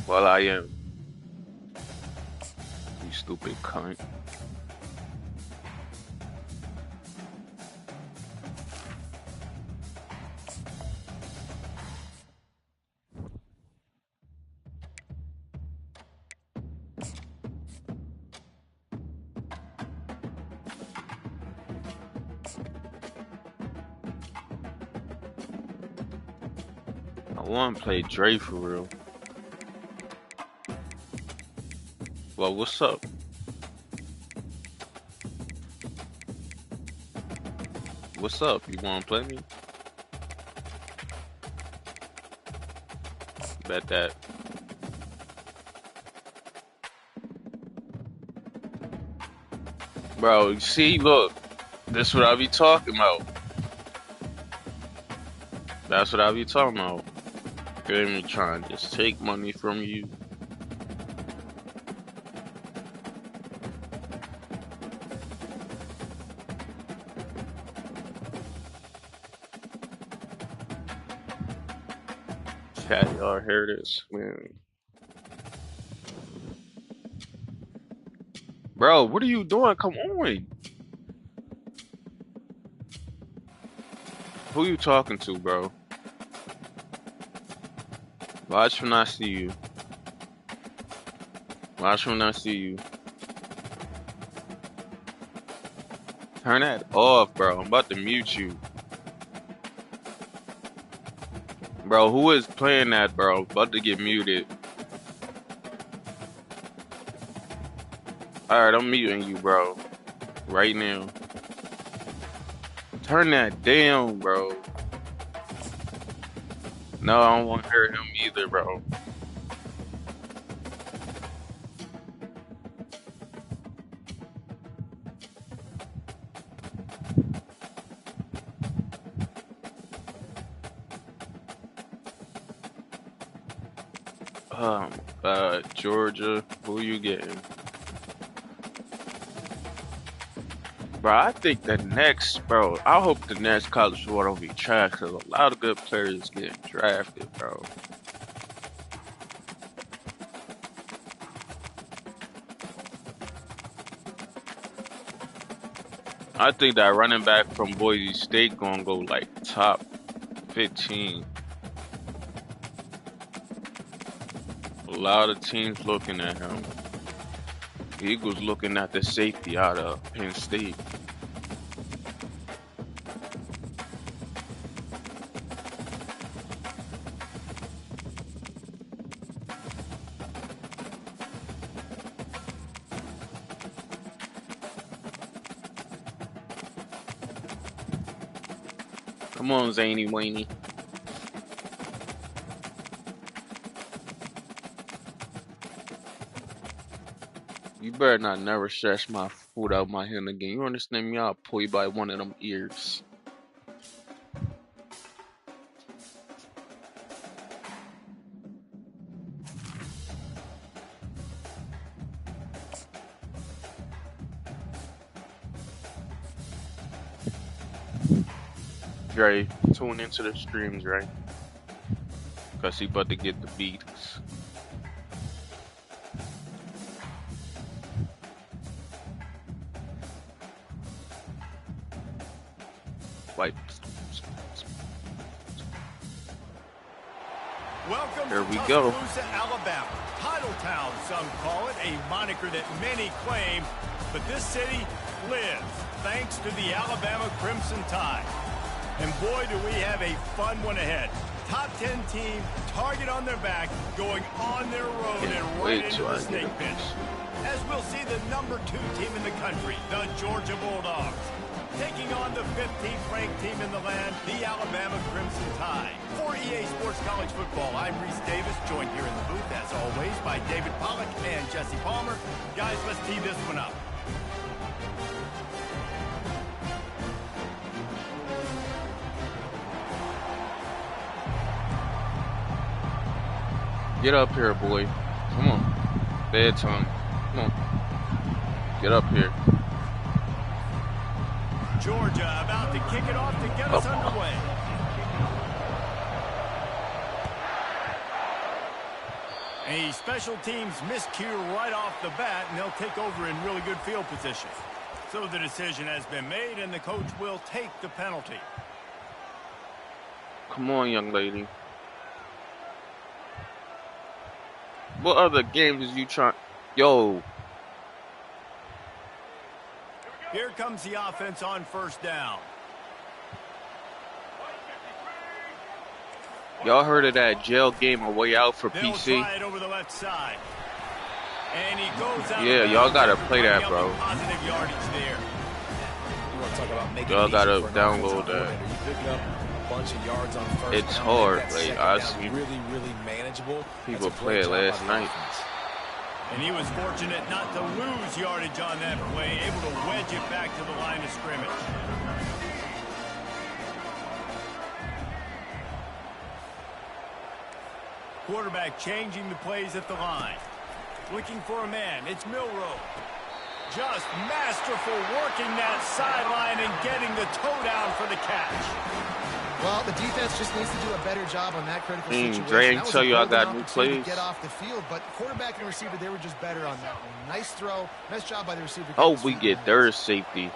Well, I am. You stupid cunt. I want to play Dre for real. Well, what's up? What's up? You want to play me? Bet that. Bro, you see, look. This what I be talking about. That's what I be talking about. Get me trying to just take money from you. Chat, y'all hear this, man? Bro, what are you doing? Come on. Who you talking to, bro? Watch when I see you. Watch when I see you. Turn that off, bro. I'm about to mute you. Bro, who is playing that, bro? About to get muted. Alright, I'm muting you, bro. Right now. Turn that down, bro. No, I don't want to hear him either, bro. Georgia, who you getting? Bro, I think the next, bro, I hope the next college football don't be trash because a lot of good players getting drafted, bro. I think that running back from Boise State gonna go like top 15. A lot of teams looking at him. Eagles looking at the safety out of Penn State. Come on, Zany Waney. You better not never stretch my foot out my hand again. You understand me? I'll pull you by one of them ears. Dre, tune into the streams, right? Cause he about to get the beats. Like, welcome here to we go. Tuscaloosa, Alabama. Title Town, some call it, a moniker that many claim, but this city lives thanks to the Alabama Crimson Tide. And boy, do we have a fun one ahead. Top 10 team, target on their back, going on their road and right into the snake pit. As we'll see the number 2 team in the country, the Georgia Bulldogs, taking on the 15th ranked team in the land, the Alabama Crimson Tide. For EA Sports College Football, I'm Reese Davis, joined here in the booth, as always, by David Pollack and Jesse Palmer. Guys, let's tee this one up. Get up here, boy. Come on. Bedtime. Come on. Get up here. Georgia about to kick it off to get us underway. A special teams miscue right off the bat, and they'll take over in really good field position. So the decision has been made, and the coach will take the penalty. Come on, young lady. What other games is you trying? Yo. Here comes the offense on first down. Y'all heard of that jail game A Way Out for They'll PC? try it over the left side. And he goes out. Yeah, y'all gotta play that, bro. Positive yardage there. You want to talk about making Y'all gotta it easy for an download offensive that. coordinator. You pick up a bunch of yards on first It's down, hard. make that Like, second I down see really manageable. people That's a play great it job by last the night. offense. And he was fortunate not to lose yardage on that play, able to wedge it back to the line of scrimmage. Quarterback changing the plays at the line. Looking for a man. It's Milroe. Just masterful working that sideline and getting the toe down for the catch. Well, the defense just needs to do a better job on that critical situation. Dre ain't That was tell a you I golden got new opportunity to plays. get off the field, but quarterback and receiver, they were just better on that one. Nice throw. Nice job by the receiver. Oh, we get third safety.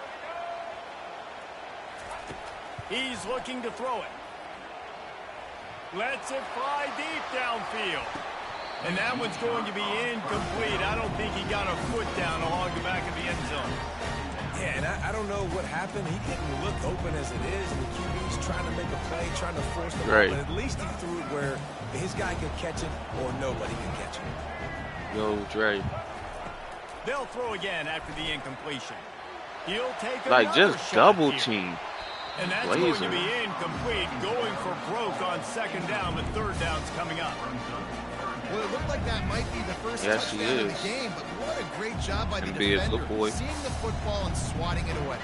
He's looking to throw it. Lets it fly deep downfield. And that one's going to be incomplete. I don't think he got a foot down along the back of the end zone. Yeah, and I don't know what happened. He didn't look open as it is. The QB's trying to make a play, trying to force the ball. But at least he threw it where his guy could catch it or nobody could catch it. Yo, Dre. They'll throw again after the incompletion. He'll take Like, another just shot double here. team. And that's going to be incomplete. Going for broke on second down, but third down's coming up. Well, it looked like that might be the first touchdown of the game, but what a great job by the defender, seeing the football and swatting it away.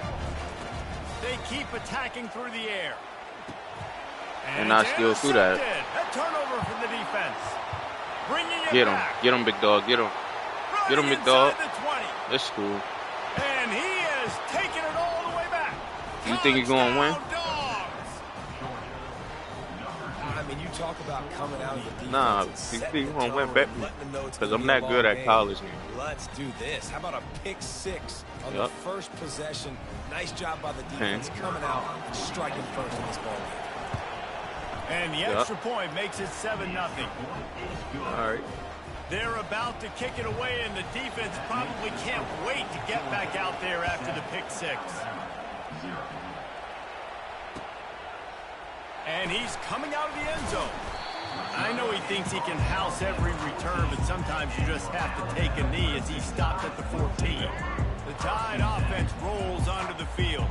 They keep attacking through the air. And I still threw that. A turnover for the defense. Bringing it Get him. back. Get him, big dog. Get him. Get him, big dog. That's cool. And he is taking it all the way back. You think he's going to win? I mean, you talk about coming out of the defense. Nah, you think he's going to win, bet me. Because I'm not good at college. Let's do this. How about a pick six on the first possession? Nice job by the defense coming out and striking first in this ball game. And the extra point makes it 7-0. All right. They're about to kick it away, and the defense probably can't wait to get back out there after the pick six. And he's coming out of the end zone. I know he thinks he can house every return, but sometimes you just have to take a knee as he stopped at the 14. The Tide offense rolls onto the field.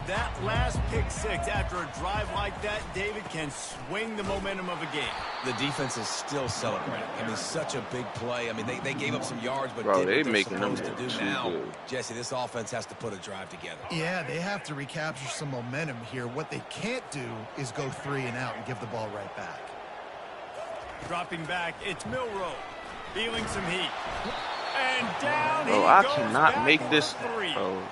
That last pick six after a drive like that, David, can swing the momentum of a game. The defense is still celebrating. I mean, such a big play. I mean, they gave up some yards, but Bro, did they what they're making them supposed to do too now. good. Jesse, this offense has to put a drive together. Yeah, they have to recapture some momentum here. What they can't do is go 3 and out and give the ball right back. Dropping back, it's Milroe. Feeling some heat. And down Bro, he I goes cannot back make for this. 3. Bro.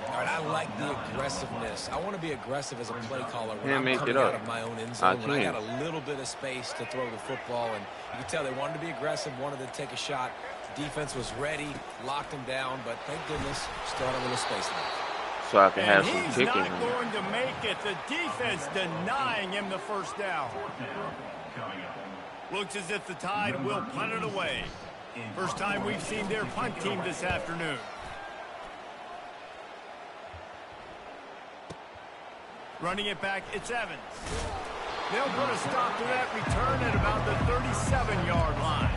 All right, I like the aggressiveness. I want to be aggressive as a play caller when Can't I'm make coming it out up. of my own end zone. When I can't. got a little bit of space to throw the football, and you can tell they wanted to be aggressive, wanted to take a shot. Defense was ready, locked him down, but thank goodness, still had a little space left. So I can have some he's kicking. not going to make it. The defense denying him the first down. Looks as if the Tide will punt it away. First time we've seen their punt team this afternoon. Running it back, it's Evans. They'll put a stop to that return at about the 37-yard line.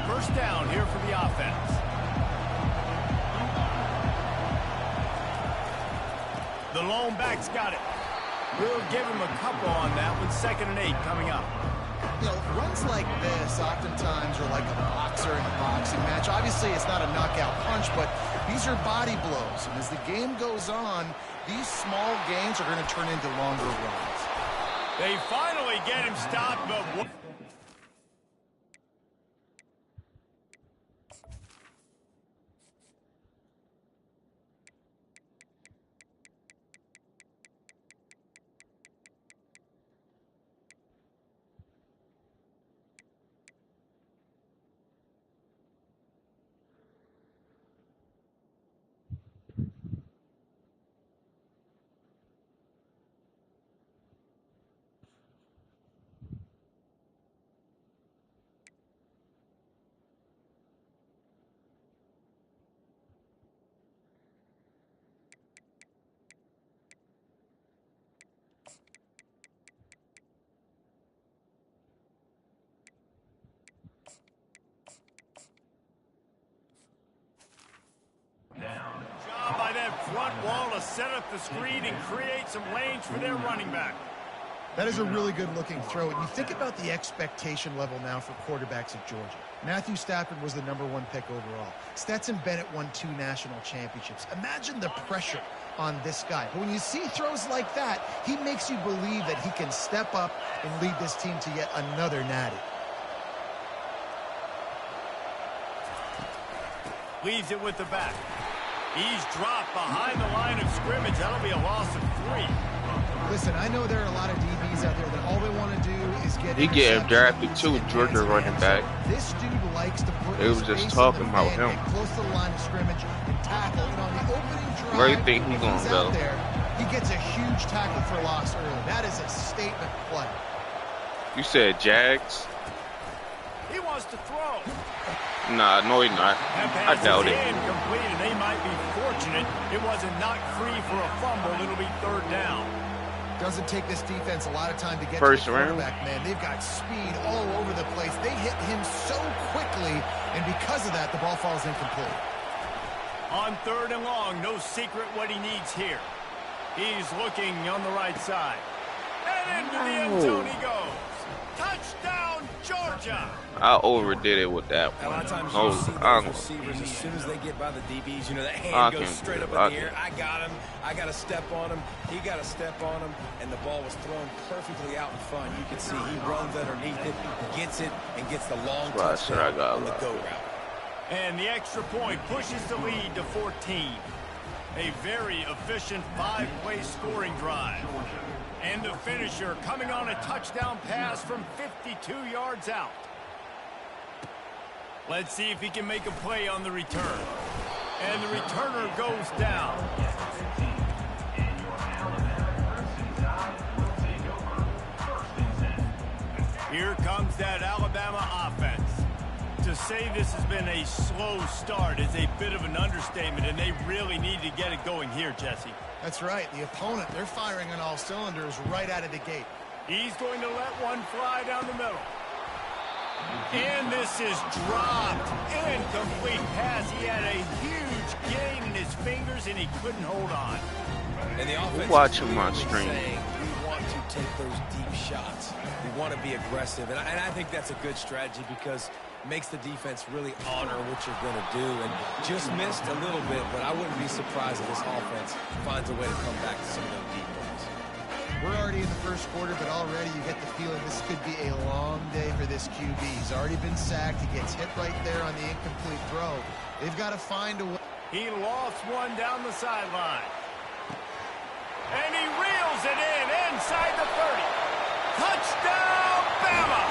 First down here for the offense. The lone back's got it. We'll give him a couple on that one. 2nd and 8 coming up. You know, runs like this oftentimes are like a boxer in a boxing match. Obviously, it's not a knockout punch, but these are body blows. And as the game goes on, these small gains are going to turn into longer runs. They finally get him stopped, but what? front wall to set up the screen and create some lanes for their running back. That is a really good-looking throw. And you think about the expectation level now for quarterbacks at Georgia. Matthew Stafford was the #1 pick overall. Stetson Bennett won 2 national championships. Imagine the pressure on this guy. But when you see throws like that, he makes you believe that he can step up and lead this team to yet another natty. Leaves it with the back. He's dropped behind the line of scrimmage. That'll be a loss of 3. Listen, I know there are a lot of DBs out there that all they want to do is get. He getting drafted too, Georgia running back. This dude likes to put. They was just talking about him. Close to the line of scrimmage and tackle. And on the opening drive, Where do you think he's gonna go? He gets a huge tackle for loss early. That is a statement play. You said Jags? He wants to throw. Nah, no, he's not. I doubt it. Incomplete, and they might be fortunate it wasn't knocked free for a fumble. It'll be 3rd down. Doesn't take this defense a lot of time to get First to the round. quarterback, man. They've got speed all over the place. They hit him so quickly, and because of that, the ball falls incomplete. On 3rd and long, no secret what he needs here. He's looking on the right side. And into the end zone he goes. Touchdown, Georgia! I overdid it with that A lot one. of times Oh, you see those receivers, as soon as they get by the DBs, you know, that hand goes straight up in the air. I got him. I got to step on him. He got to step on him. And the ball was thrown perfectly out in front. You can see he runs underneath it, gets it, and gets the long touchdown on the go route. And the extra point pushes the lead to 14. A very efficient 5-play scoring drive. And the finisher coming on a touchdown pass from 52 yards out. Let's see if he can make a play on the return. And the returner goes down. Here comes that Alabama offense. To say this has been a slow start is a bit of an understatement, and they really need to get it going here, Jesse. That's right. The opponent, they're firing on all cylinders right out of the gate. He's going to let one fly down the middle. And this is dropped. Incomplete pass. He had a huge gain in his fingers, and he couldn't hold on. And the offense watching my screen. We want to take those deep shots. We want to be aggressive. And I think that's a good strategy because it makes the defense really honor what you're going to do. And just missed a little bit, but I wouldn't be surprised if this offense finds a way to come back to some of those deep balls. We're already in the first quarter, but already you get the feeling this could be a long day for this QB. He's already been sacked. He gets hit right there on the incomplete throw. They've got to find a way. He lost one down the sideline. And he reels it in inside the 30. Touchdown, Bama!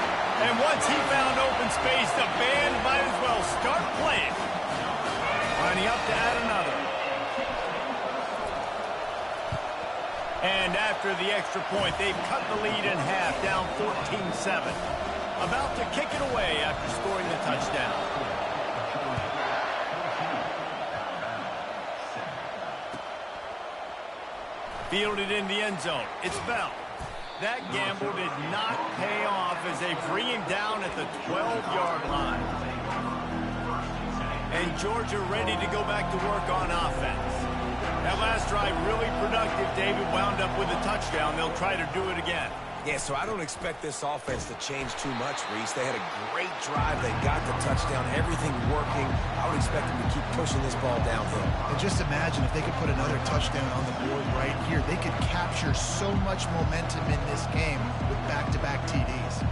And once he found open space, the band might as well start playing. Lining up to add another. And after the extra point, they've cut the lead in half, down 14-7. About to kick it away after scoring the touchdown. Fielded in the end zone. It's Bell. That gamble did not pay off as they bring him down at the 12-yard line. And Georgia ready to go back to work on offense. That last drive really productive. David wound up with a touchdown. They'll try to do it again. Yeah, so I don't expect this offense to change too much, Reese. They had a great drive. They got the touchdown. Everything working. I would expect them to keep pushing this ball downhill. And just imagine if they could put another touchdown on the board right here. They could capture so much momentum in this game with back-to-back TDs.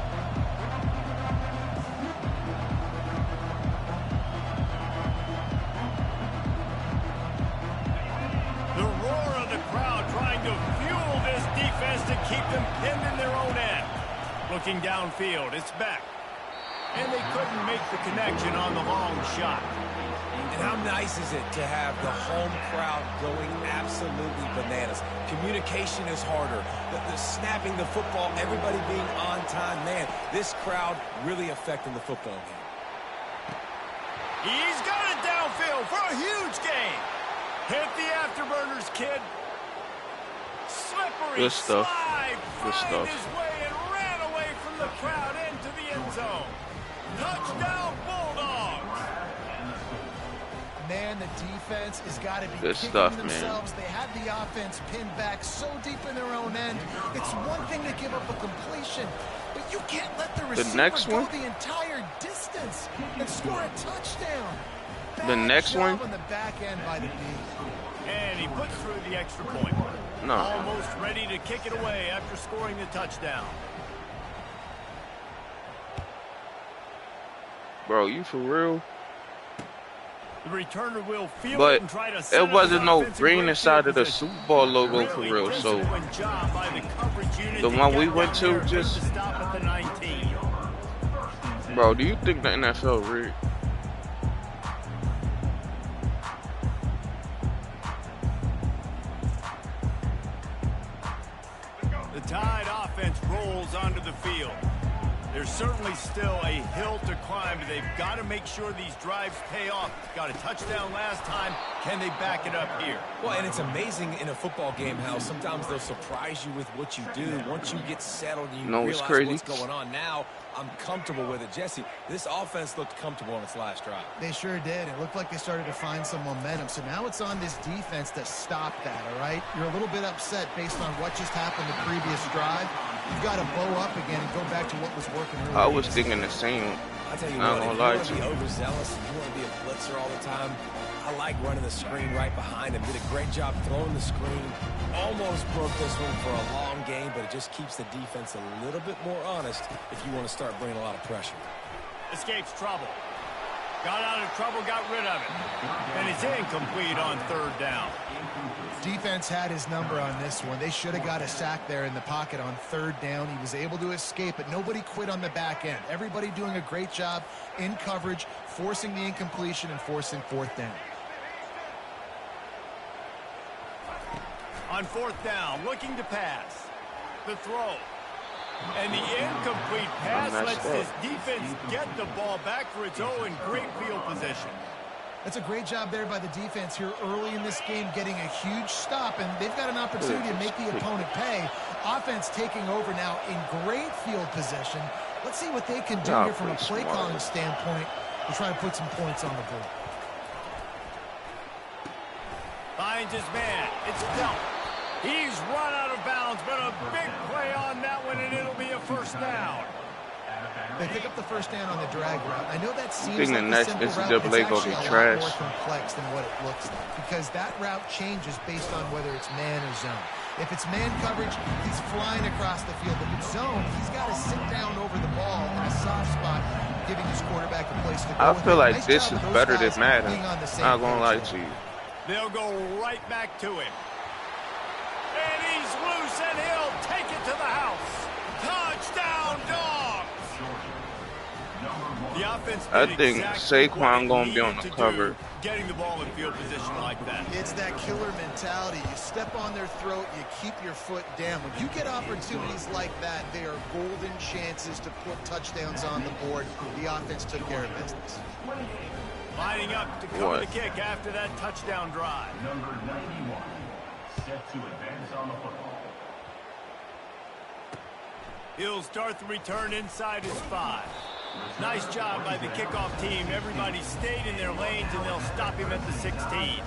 The roar of the crowd trying to fuel this defense to keep them pinned in their own end. Looking downfield, it's back. And they couldn't make the connection on the long shot. And how nice is it to have the home crowd going absolutely bananas? Communication is harder. The snapping the football, everybody being on time. Man, this crowd really affecting the football game. He's got it downfield for a huge gain. Hit the afterburners, kid. Slippery Good stuff. slide. Good stuff. His way and ran away from the crowd into the end zone. Touchdown, Bulldogs. Man, the defense has got to be Good kicking stuff, themselves. They had the offense pinned back so deep in their own end. It's one thing to give up a completion, but you can't let the receiver go the entire distance and score a touchdown. The next one on the back end by the D. And he puts through the extra point. No. Almost ready to kick it away after scoring the touchdown. Bro, you for real? The returner will feel but it and try to set it wasn't no offensive green inside of the position. Super Bowl logo for real. So the one we went to just. Stop at the 19. Bro, do you think the NFL rigged? The Tide offense rolls onto the field. There's certainly still a hill to climb, but they've got to make sure these drives pay off. Got a touchdown last time. Can they back it up here? Well, and it's amazing in a football game how sometimes they'll surprise you with what you do. Once you get settled and you realize what's going on. Now, I'm comfortable with it. Jesse, this offense looked comfortable on its last drive. They sure did. It looked like they started to find some momentum. So now it's on this defense to stop that, all right? You're a little bit upset based on what just happened the previous drive. You've got to bow up again and go back to what was working earlier. I was thinking the same. I tell you what, if you want to be overzealous and you want to be a blitzer all the time, I like running the screen right behind him. Did a great job throwing the screen. Almost broke this one for a long game, but it just keeps the defense a little bit more honest if you want to start bringing a lot of pressure. Escapes trouble. Got out of trouble, got rid of it. And it's incomplete on third down. Defense had his number on this one. They should have got a sack there in the pocket on third down. He was able to escape, but nobody quit on the back end. Everybody doing a great job in coverage, forcing the incompletion and forcing fourth down. On fourth down, looking to pass. The throw. And the incomplete pass lets this defense get the ball back for its own great field position. That's a great job there by the defense here early in this game, getting a huge stop, and they've got an opportunity to make the opponent pay. Offense taking over now in great field position. Let's see what they can do here from a play calling standpoint to try to put some points on the board. Finds his man. It's Delp. He's run out of bounds, but a big play on that one, and it'll be a first down. They pick up the first down on the drag route. I know that seems like a simple route. It's actually a lot more complex than what it looks like, because that route changes based on whether it's man or zone. If it's man coverage, he's flying across the field. If it's zone, he's got to sit down over the ball in a soft spot, giving his quarterback a place to go. I feel like this is better than Madden. Not gonna lie to you. They'll go right back to him. And he's loose, and he'll take it to the house. Touchdown, Dogs! The offense I think Saquon gonna be on the cover. Getting the ball in field position like that. It's that killer mentality. You step on their throat, you keep your foot down. When you get opportunities like that, they are golden chances to put touchdowns on the board. The offense took care of business. Lining up to cover the kick after that touchdown drive. Number 91, set to advance on the football. He'll start the return inside his 5. Nice job by the kickoff team. Everybody stayed in their lanes, and they'll stop him at the 16.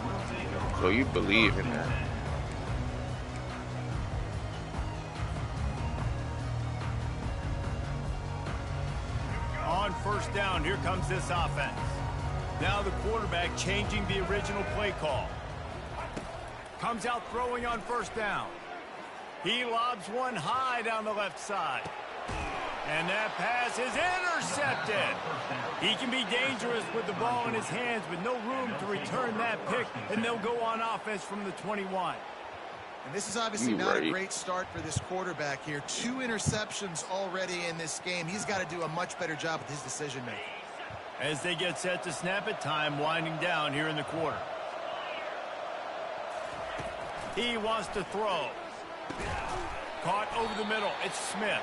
So you believe in that? On first down, here comes this offense. Now the quarterback changing the original play call. Comes out throwing on first down. He lobs one high down the left side. And that pass is intercepted. He can be dangerous with the ball in his hands, with no room to return that pick, and they'll go on offense from the 21. And this is obviously not a great start for this quarterback here. 2 interceptions already in this game. He's got to do a much better job with his decision-making. As they get set to snap it, time winding down here in the quarter. He wants to throw. Caught over the middle. It's Smith.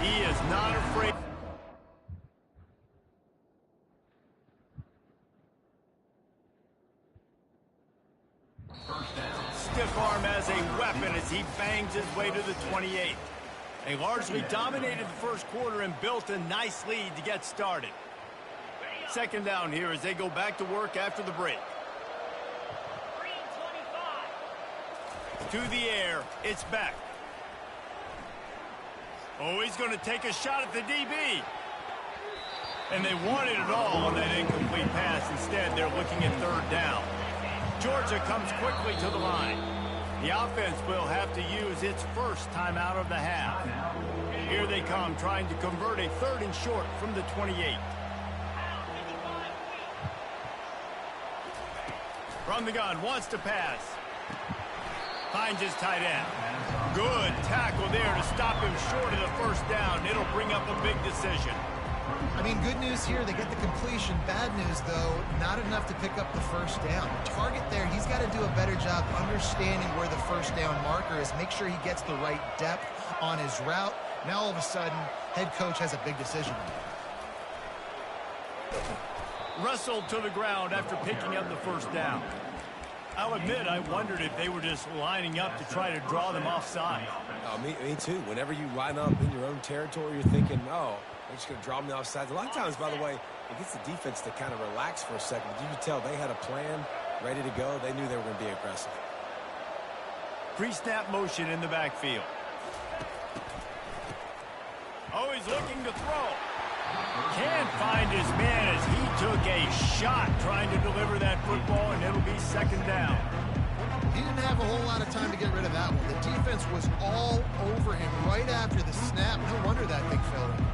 He is not afraid. Stiff arm as a weapon as he bangs his way to the 28. They largely dominated the first quarter and built a nice lead to get started. Second down here as they go back to work after the break. To the air, it's back. Oh, he's going to take a shot at the DB. And they wanted it all on that incomplete pass. Instead, they're looking at third down. Georgia comes quickly to the line. The offense will have to use its first timeout of the half. Here they come, trying to convert a 3rd and short from the 28. From the gun, wants to pass. Finds his tight end. Good tackle there to stop him short of the first down. It'll bring up a big decision. I mean, good news here, they get the completion. Bad news, though, not enough to pick up the first down. The target there, he's got to do a better job understanding where the first down marker is, make sure he gets the right depth on his route. Now, all of a sudden, head coach has a big decision. Wrestled to the ground after picking up the first down. I'll admit, I wondered if they were just lining up to try to draw them offside. Oh, me too. Whenever you line up in your own territory, you're thinking, oh, they're just going to draw them the offside. A lot of times, by the way, it gets the defense to kind of relax for a second. But you can tell they had a plan ready to go. They knew they were going to be aggressive. Pre-snap motion in the backfield. Oh, he's looking to throw. Can't find his man as he took a shot trying to deliver that football, and it'll be 2nd down. He didn't have a whole lot of time to get rid of that one. The defense was all over him right after the snap. No wonder that thing fell in.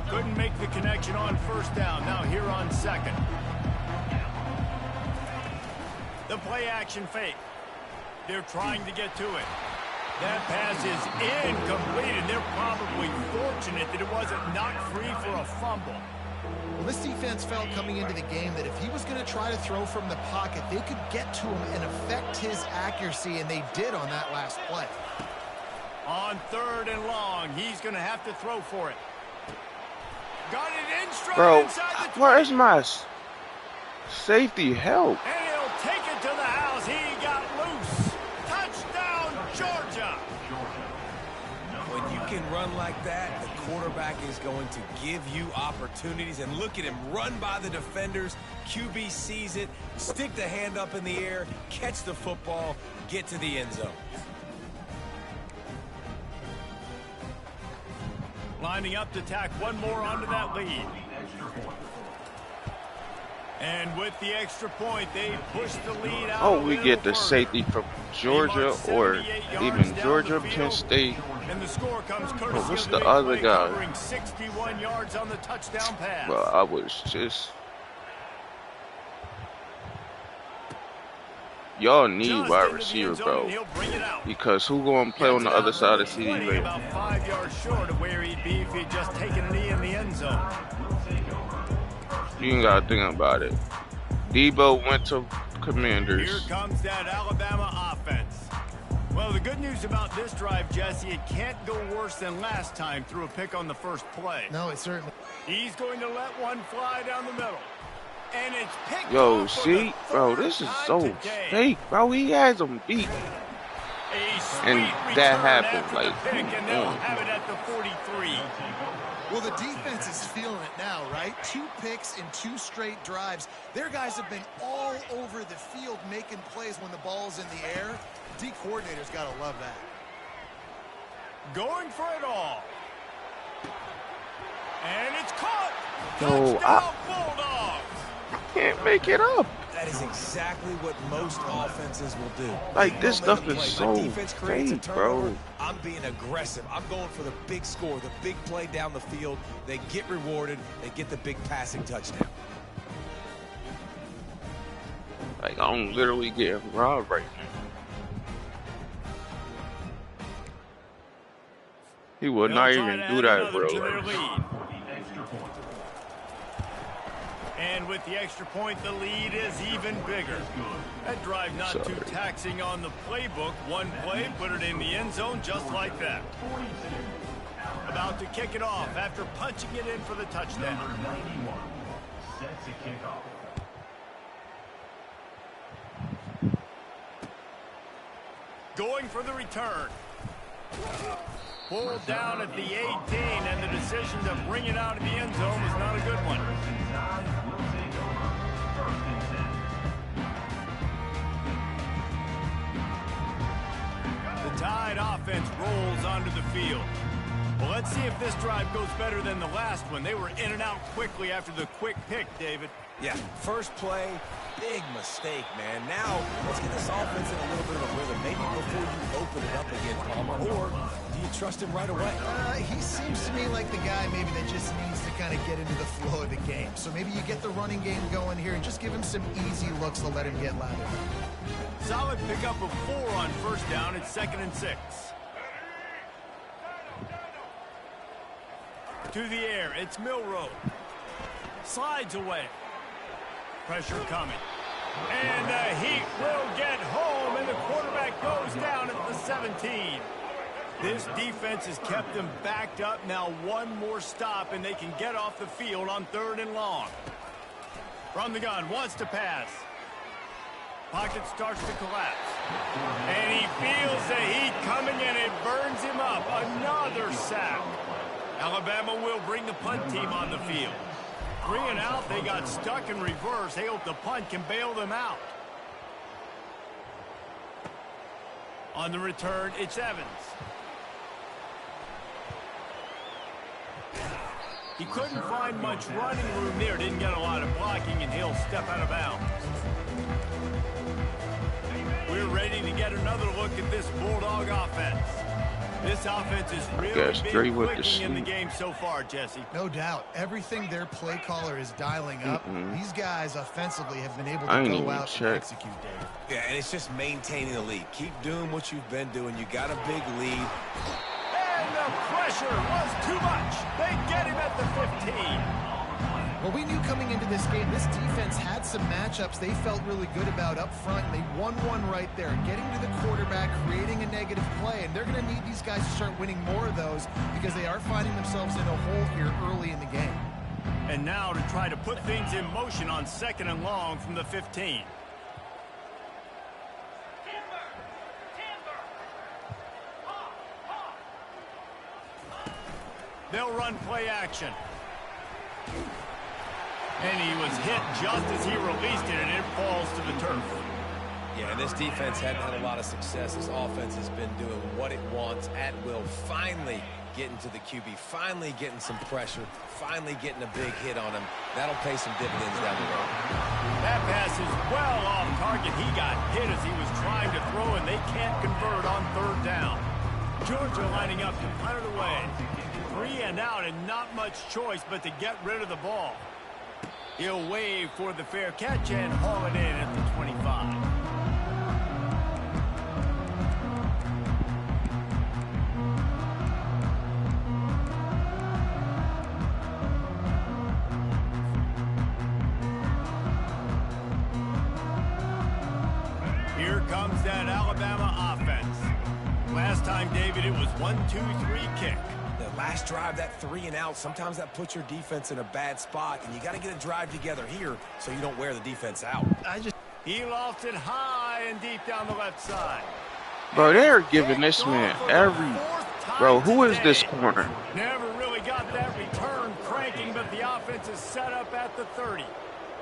Couldn't make the connection on first down. Now here on 2nd. The play action fake. They're trying to get to it. That pass is incomplete, and they're probably fortunate that it wasn't knocked free for a fumble. Well, this defense felt coming into the game that if he was going to try to throw from the pocket, they could get to him and affect his accuracy, and they did on that last play. On 3rd and long, he's going to have to throw for it. Got it in straight inside the 20. Where's my safety help? And he'll take it to the house. He got loose. Touchdown, Georgia. When you can run like that, the quarterback is going to give you opportunities. And look at him run by the defenders. QB sees it, stick the hand up in the air, catch the football, get to the end zone. Lining up to tack one more onto that lead. And with the extra point, they push the lead out. Oh, we get the safety from Georgia or even Georgia, Penn State. And the score comes courtesy What's of the big other play, guy? covering 61 yards on the touchdown pass. Well, I was just... Y'all need wide receiver, bro. Because who going to play on the other side of CD lane? About 5 yards short of where he'd be if he'd just taken a knee in the end zone. You ain't got to think about it. Debo went to Commanders. Here comes that Alabama offense. Well, the good news about this drive, Jesse, it can't go worse than last time through a pick on the first play. No, it certainly. He's going to let one fly down the middle. And it's picked Yo, off see? Bro, this is so fake, bro. He has them beat. And that happened, like, and they'll have it at the 43. Well, the defense is feeling it now, right? 2 picks in 2 straight drives. Their guys have been all over the field making plays when the ball's in the air. D coordinator's got to love that. Going for it all. And it's caught. Yo, Touchdown, Bulldogs. Can't make it up. That is exactly what most offenses will do. Like, this stuff is My so defense creates a fake, turnover, bro. I'm being aggressive. I'm going for the big score, the big play down the field. They get rewarded. They get the big passing touchdown. Like, I'm literally getting robbed right now. He would not even do that, bro. And with the extra point, the lead is even bigger. That drive not too taxing on the playbook. One play, put it in the end zone just like that. About to kick it off after punching it in for the touchdown. Number 91 set to kick off. Going for the return. Pulled down at the 18, and the decision to bring it out of the end zone was not a good one. Tide offense rolls onto the field. Well, let's see if this drive goes better than the last one. They were in and out quickly after the quick pick, David. Yeah, first play, big mistake, man. Now, let's get this offense in a little bit of a rhythm. Maybe before you open it up again, Palmer, or do you trust him right away? He seems to me like the guy maybe that just needs to kind of get into the flow of the game. So maybe you get the running game going here and just give him some easy looks to let him get lathered. Solid pickup of 4 on first down. It's 2nd and 6. To the air, it's Milroe. Slides away. Pressure coming. And the Heat will get home, and the quarterback goes down at the 17. This defense has kept them backed up. Now one more stop, and they can get off the field on 3rd and long. From the gun, wants to pass. Pocket starts to collapse. And he feels the heat coming, and it burns him up. Another sack. Alabama will bring the punt team on the field. 3 and out, they got stuck in reverse. They hope the punt can bail them out. On the return, it's Evans. He couldn't find much running room there. Didn't get a lot of blocking, and he'll step out of bounds. We're ready to get another look at this Bulldog offense. This offense is really been clicking in the game so far, Jesse. No doubt. Everything their play caller is dialing up, these guys offensively have been able to go out and execute, David. Yeah, and it's just maintaining the lead. Keep doing what you've been doing. You got a big lead. And the pressure was too much. They get him at the 15. Well, we knew coming into this game, this defense had some matchups they felt really good about up front. They won one right there, getting to the quarterback, creating a negative play. And they're going to need these guys to start winning more of those because they are finding themselves in a hole here early in the game. And now to try to put things in motion on 2nd and long from the 15. They'll run play action. And he was hit just as he released it, and it falls to the turf. Yeah, and this defense hadn't had a lot of success. This offense has been doing what it wants at will. Finally getting to the QB, finally getting some pressure, finally getting a big hit on him. That'll pay some dividends down the road. That pass is well off target. He got hit as he was trying to throw, and they can't convert on 3rd down. Georgia lining up to punt it away. 3 and out, and not much choice but to get rid of the ball. He'll wave for the fair catch and haul it in at the 25. Here comes that Alabama offense. Last time, David, it was 1-2-3 kick. The last drive, that 3 and out, sometimes that puts your defense in a bad spot, and you got to get a drive together here so you don't wear the defense out. He lofted high and deep down the left side. Bro, they're giving this man every... Bro, who is this corner? Never really got that return cranking, but the offense is set up at the 30.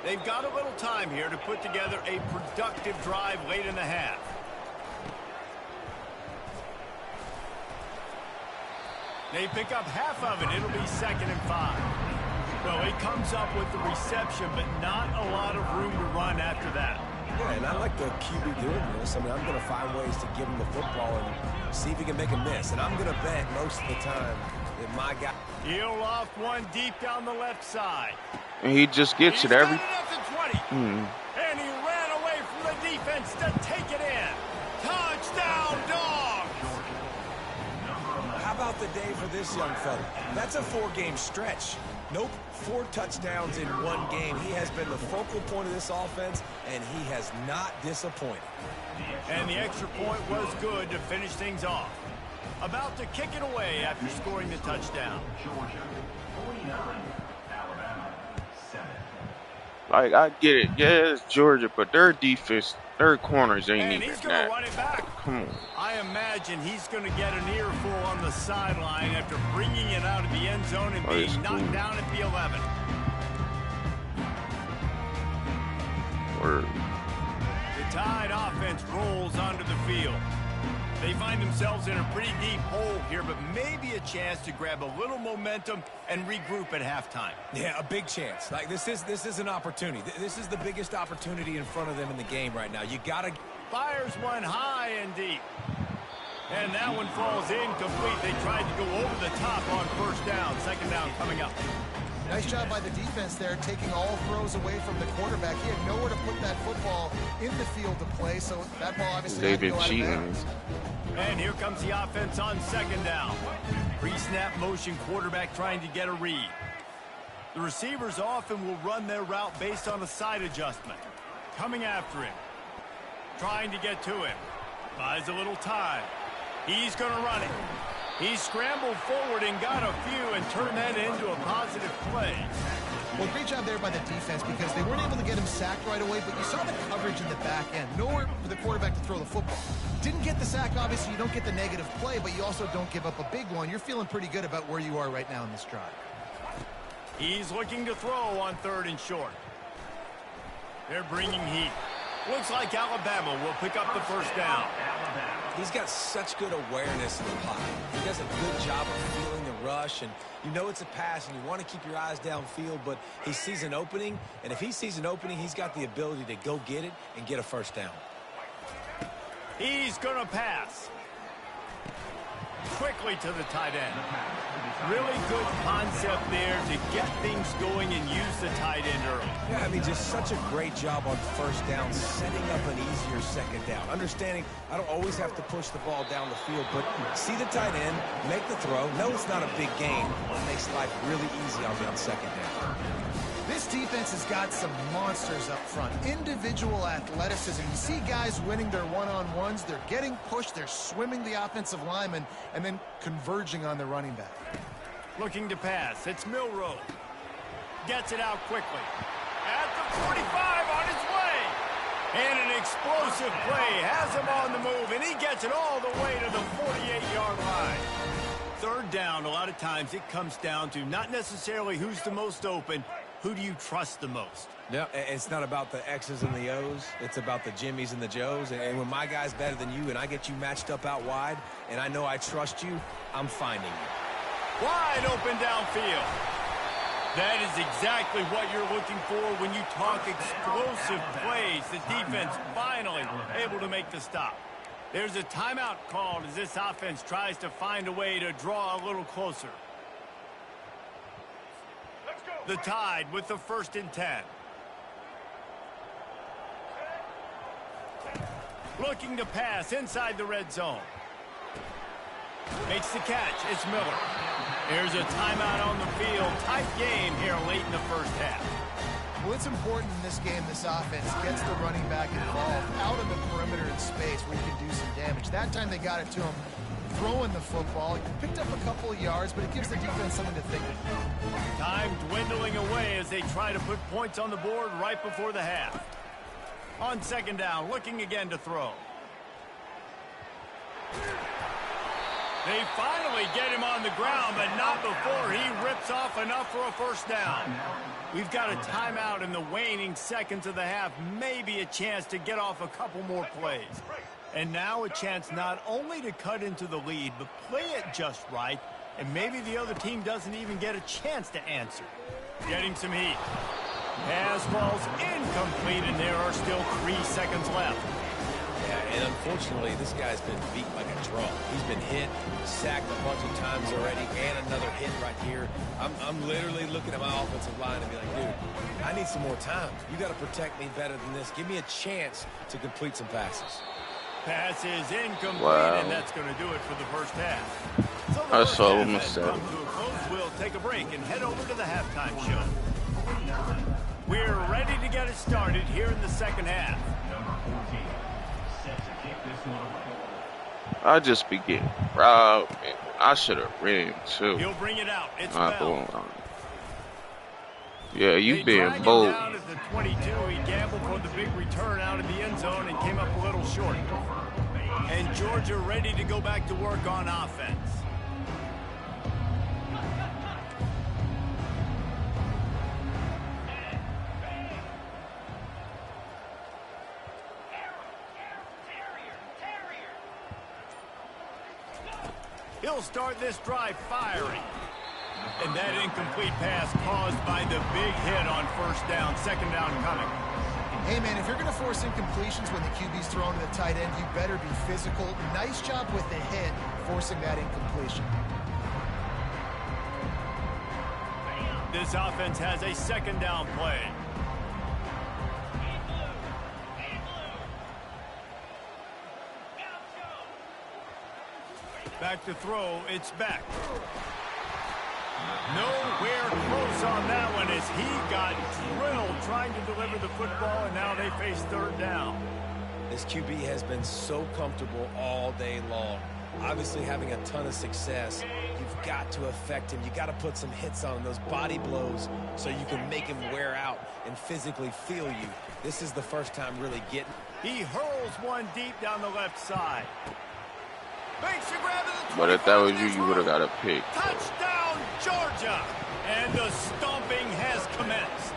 They've got a little time here to put together a productive drive late in the half. They pick up half of it. It'll be 2nd and 5. Well, he comes up with the reception, but not a lot of room to run after that. Yeah, and I like the QB doing this. I mean, I'm going to find ways to give him the football and see if he can make a miss. And I'm going to bet most of the time that my guy... He'll loft one deep down the left side. And he just gets it every... And he ran away from the defense to take it in. Touchdown, Dogs! How about the day for this young fella? That's a 4-game stretch. Nope, 4 touchdowns in 1 game. He has been the focal point of this offense, and he has not disappointed. And the extra point was good to finish things off. About to kick it away after scoring the touchdown. Georgia 49, Alabama 7. Like, I get it. Yeah, it's Georgia, but their defense, their corners ain't and even he's going to run it back. Come on. I imagine he's going to get an earful on the sideline after bringing it out of the end zone and being knocked down at the 11. Word. The Tide offense rolls onto the field. They find themselves in a pretty deep hole here, but maybe a chance to grab a little momentum and regroup at halftime. Yeah, a big chance. Like this is an opportunity. This is the biggest opportunity in front of them in the game right now. You gotta fires one high and deep. And that one falls incomplete. They tried to go over the top on first down. Second down coming up. Nice job by the defense there, taking all throws away from the quarterback. He had nowhere to put that football in the field to play, so that ball obviously had to go out of bounds. And here comes the offense on second down. Pre-snap motion quarterback trying to get a read. The receivers often will run their route based on a side adjustment. Coming after him. Trying to get to him. Buys a little time. He's going to run it. He scrambled forward and got a few and turned that into a positive play. Well, great job there by the defense because they weren't able to get him sacked right away, but you saw the coverage in the back end. Nowhere for the quarterback to throw the football. Didn't get the sack, obviously. You don't get the negative play, but you also don't give up a big one. You're feeling pretty good about where you are right now in this drive. He's looking to throw on third and short. They're bringing heat. Looks like Alabama will pick up the first down. He's got such good awareness in the pocket. He does a good job of feeling the rush, and you know it's a pass, and you want to keep your eyes downfield, but he sees an opening, and if he sees an opening, he's got the ability to go get it and get a first down. He's going to pass. Quickly to the tight end. Really good concept there to get things going and use the tight end early. Yeah, I mean, just such a great job on first down, setting up an easier second down. Understanding I don't always have to push the ball down the field, but see the tight end, make the throw. No, it's not a big gain. It makes life really easy on second down. This defense has got some monsters up front. Individual athleticism. You see guys winning their one-on-ones. They're getting pushed. They're swimming the offensive lineman and then converging on the running back. Looking to pass. It's Milroe. Gets it out quickly. At the 45 on his way. And an explosive play. Has him on the move. And he gets it all the way to the 48-yard line. Third down, a lot of times it comes down to not necessarily who's the most open. Who do you trust the most? No, it's not about the X's and the O's. It's about the Jimmys and the Joes. And when my guy's better than you and I get you matched up out wide and I know I trust you, I'm finding you. Wide open downfield. That is exactly what you're looking for when you talk explosive plays. The defense finally able to make the stop. There's a timeout called as this offense tries to find a way to draw a little closer. The Tide with the 1st and 10. Looking to pass inside the red zone. Makes the catch. It's Miller. There's a timeout on the field. Tight game here late in the first half. Well, it's important in this game, this offense gets the running back involved out of the perimeter in space where you can do some damage. That time they got it to him throwing the football. He picked up a couple of yards, but it gives the defense something to think about. Time dwindling away as they try to put points on the board right before the half. On second down, looking again to throw. They finally get him on the ground, but not before he rips off enough for a first down. We've got a timeout in the waning seconds of the half, maybe a chance to get off a couple more plays. And now a chance not only to cut into the lead, but play it just right, and maybe the other team doesn't even get a chance to answer. Getting some heat. Pass falls incomplete, and there are still 3 seconds left. Yeah, and unfortunately, this guy's been beat like a drum. He's been hit, sacked a bunch of times already, and another hit right here. I'm literally looking at my offensive line and be like, dude, I need some more time. You got to protect me better than this. Give me a chance to complete some passes. Pass is incomplete, Wow. and that's going to do it for the first half. So the I first saw half him has myself. come to a close. We'll take a break and head over to the halftime show. We're ready to get it started here in the second half. Number 14, set to kick this one away. I just be getting robbed, man. I should have ran too. He'll bring it out. It's Not Bell. going on. Yeah, you They being drag him bold. down at the 22. He gambled for the big return out of the end zone and came up a little short. And Georgia ready to go back to work on offense. He'll start this drive firing. And that incomplete pass caused by the big hit on first down. Second down coming. Hey, man, if you're going to force incompletions when the QB's thrown to the tight end, you better be physical. Nice job with the hit, forcing that incompletion. This offense has a second down play. Back to throw, it's back. Nowhere close on that one as he got drilled trying to deliver the football, and now they face third down. This QB has been so comfortable all day long. Obviously having a ton of success. You've got to affect him. You got to put some hits on him, those body blows, so you can make him wear out and physically feel you. This is the first time really getting. He hurls one deep down the left side. Makes a grab at the 25. But if that was you, you would have got a pick. Touchdown, Georgia! And the stomping has commenced.